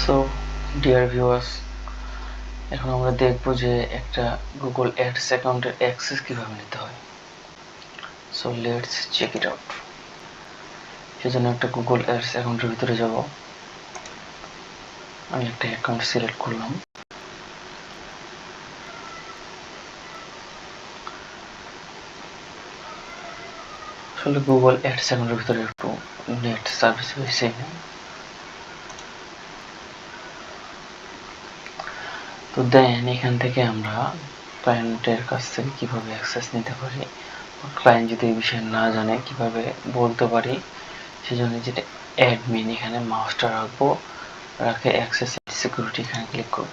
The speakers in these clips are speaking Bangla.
সো ডিয়ার ভিউয়ার্স, এখন আমরা দেখব যে একটা গুগল অ্যাডস অ্যাকাউন্টের অ্যাক্সেস কিভাবে নিতে হয়। So let's check it out. সেজন্য একটা গুগল অ্যাডস অ্যাকাউন্টের ভিতরে যাব। আমি একটা অ্যাকাউন্ট সিলেক্ট করলাম। আসলে গুগল অ্যাডস অ্যাকাউন্টের ভিতরে একটু নেট সার্ভিস বেশি নেই। তো দেন এখান থেকে আমরা ক্লায়েন্টের কাছ থেকে কিভাবে অ্যাক্সেস নিতে পারি, ক্লায়েন্ট যদি এই বিষয়ে না জানে কিভাবে বলতে পারি, সেজন্য যেটা অ্যাডমিন এখানে মাউসটা রাখবো, রাখে অ্যাক্সেস সিকিউরিটি এখানে ক্লিক করব।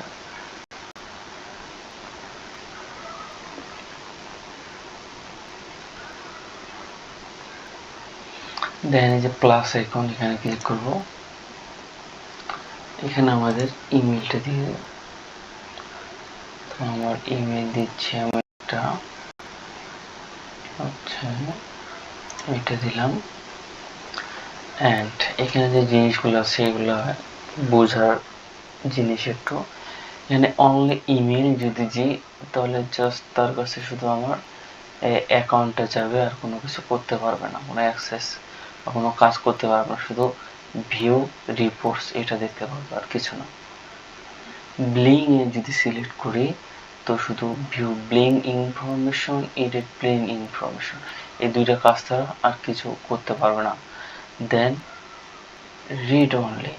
দেন এই যে প্লাস আইকন এখানে ক্লিক করব। এখানে আমাদের ইমেলটা দিয়ে দেব। তো আমার ইমেল দিচ্ছি আমি একটা, আচ্ছা এটা দিলাম। অ্যান্ড এখানে যে জিনিসগুলো আছে এগুলো বোঝার জিনিস একটু। এখানে অনলি ইমেল যদি দিই তাহলে জাস্ট তার কাছে শুধু আমার অ্যাকাউন্টটা যাবে, আর কোনো কিছু করতে পারবে না, কোনো অ্যাক্সেস বা কোনো কাজ করতে পারবে না, শুধু ভিউ রিপোর্টস এটা দেখতে পারবে, আর কিছু না। ব্লিং এ যদি সিলেক্ট করি তো শুধু view bling information, edit bling information, এই দুইটা কাজ ছাড়া আর কিছু করতে পারবে না। দেন রিড অনলি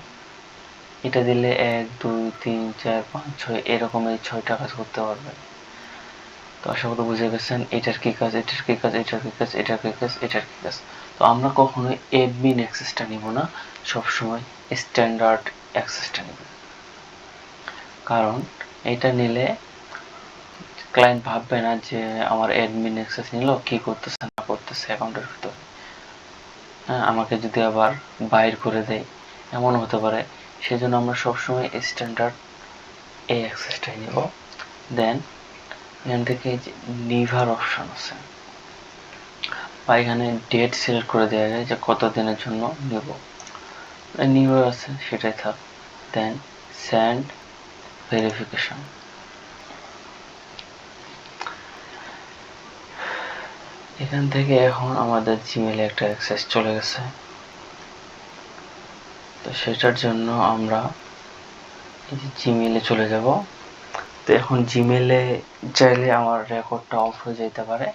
এটা দিলে 1 2 3 4 5 6 এরকম এই 6টা কাজ করতে পারবে। তো আশা করি বুঝে গেছেন এটার কি কাজ, এটার কি কাজ, এটার কি কাজ, এটার কি কাজ, এটার কি কাজ। তো আমরা কখনোই অ্যাডমিন অ্যাক্সেসটা নিব না, সবসময় স্ট্যান্ডার্ড অ্যাক্সেসটা নিব। কারণ এটা নিলে ক্লায়েন্ট ভাববে না যে আমার অ্যাডমিন অ্যাক্সেস নিল, কি করতেছে না করতেছে অ্যাকাউন্টের ভিতরে, হ্যাঁ আমাকে যদি আবার বাইর করে দেয় এমন হতে পারে। সেজন্য আমরা সবসময় স্ট্যান্ডার্ড এই অ্যাক্সেসটাই নেব। দেন এখান থেকে যে নিভার অপশন আছে বা এখানে ডেট সিলেক্ট করে দেওয়া যায় যে কত দিনের জন্য নেব, নিভার আছে সেটাই থাক। দেন সেন্ড ভেরিফিকেশন, এখান থেকে এখন আমাদের জিমেলে একটা অ্যাক্সেস চলে গেছে। তো সেটার জন্য আমরা এই যে জিমেলে চলে যাব। তো এখন জিমেলে চাইলে আমার রেকর্ডটা অফ হয়ে যেতে পারে।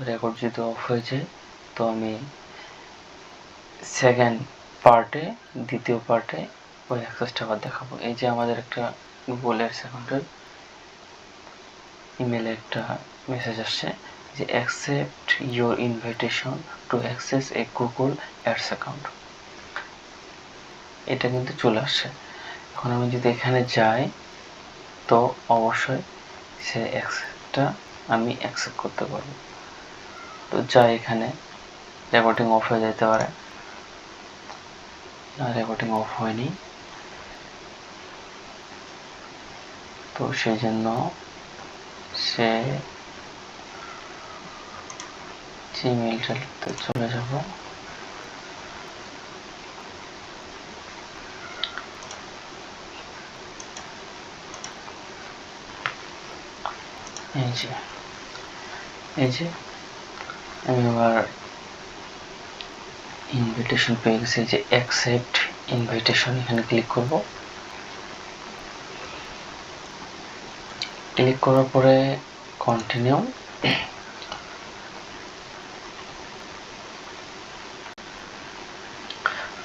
রেকর্ড যদি অফ হয়ে যায় তো আমি সেকেন্ড পার্টে, দ্বিতীয় পার্টে ওই অ্যাক্সেসটা আবার দেখাবো। এই যে আমাদের একটা গুগল অ্যাডস অ্যাকাউন্টের ইমেলে একটা মেসেজ আসছে যে accept your invitation to access A Google ads account, এটা কিন্তু চলে আসছে। এখন আমি যদি এখানে যাই তো অবশ্যই সে অ্যাক্সেসটা আমি অ্যাকসেপ্ট করতে পারবো। তো যাই এখানে রেকর্ডিং অফ হয়ে যেতে পারে, না রেকর্ডিং অফ হয়নি। তো সেই জন্য সে জিমেলটাতে চলে যাব। এই যে আমি আবার ইনভিটেশন পেয়ে গেছি, যে অ্যাকসেপ্ট ইনভিটেশন এখানে ক্লিক করব। ক্লিক করার পরে কন্টিনিউ।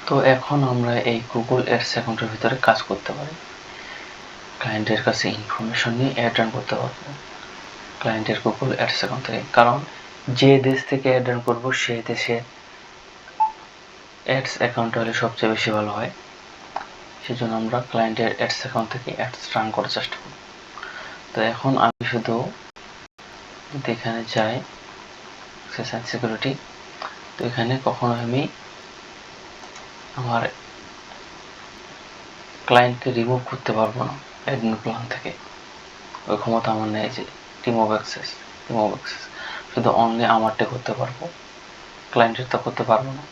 তো এখন আমরা এই গুগল অ্যাডস অ্যাকাউন্টের ভিতরে কাজ করতে পারি, ক্লায়েন্টের কাছে ইনফরমেশন নিয়ে অ্যাড রান করতে পারবো ক্লায়েন্টের গুগল অ্যাডস অ্যাকাউন্ট থেকে। কারণ যে দেশ থেকে অ্যাড রান করবো সেই দেশে অ্যাডস অ্যাকাউন্ট হলে সবচেয়ে বেশি ভালো হয়। সেজন্য আমরা ক্লায়েন্টের অ্যাডস অ্যাকাউন্ট থেকে অ্যাডস রান করার চেষ্টা করব। তো এখন আমি শুধু যদি এখানে যাই অ্যাক্সেস অ্যান্ড সিকিউরিটি, তো এখানে কখনো আমি আমার ক্লায়েন্টকে রিমুভ করতে পারবো না অ্যাডমিন প্ল্যান থেকে, ওই ক্ষমতা আমার নেই যে রিমুভ অ্যাক্সেস, শুধু অনলি আমারটা করতে পারবো। ক্লায়েন্টের তো করতে পারবো না।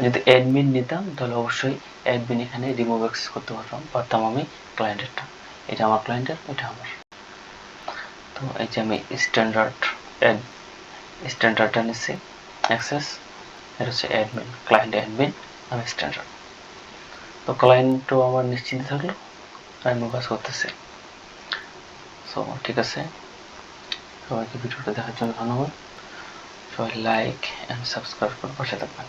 যদি অ্যাডমিন নিতাম তাহলে অবশ্যই অ্যাডমিন এখানে রিমুভ অ্যাক্সেস করতে পারতাম আমি ক্লায়েন্টেরটা। এটা আমার ক্লায়েন্টের, এটা আমার। তো এই যে আমি স্ট্যান্ডার্ডটা নিচ্ছি অ্যাক্সেস, এটা হচ্ছে অ্যাডমিন, ক্লায়েন্ট অ্যাডমিন, আমি স্ট্যান্ডার্ড। তো ক্লায়েন্টও আমার নিশ্চিন্ত থাকলো, আমি কাজ করতেছি। সো ঠিক আছে, সবাইকে ভিডিওটা দেখার জন্য ধন্যবাদ। সবাই লাইক অ্যান্ড সাবস্ক্রাইব করে পাশে থাকবেন।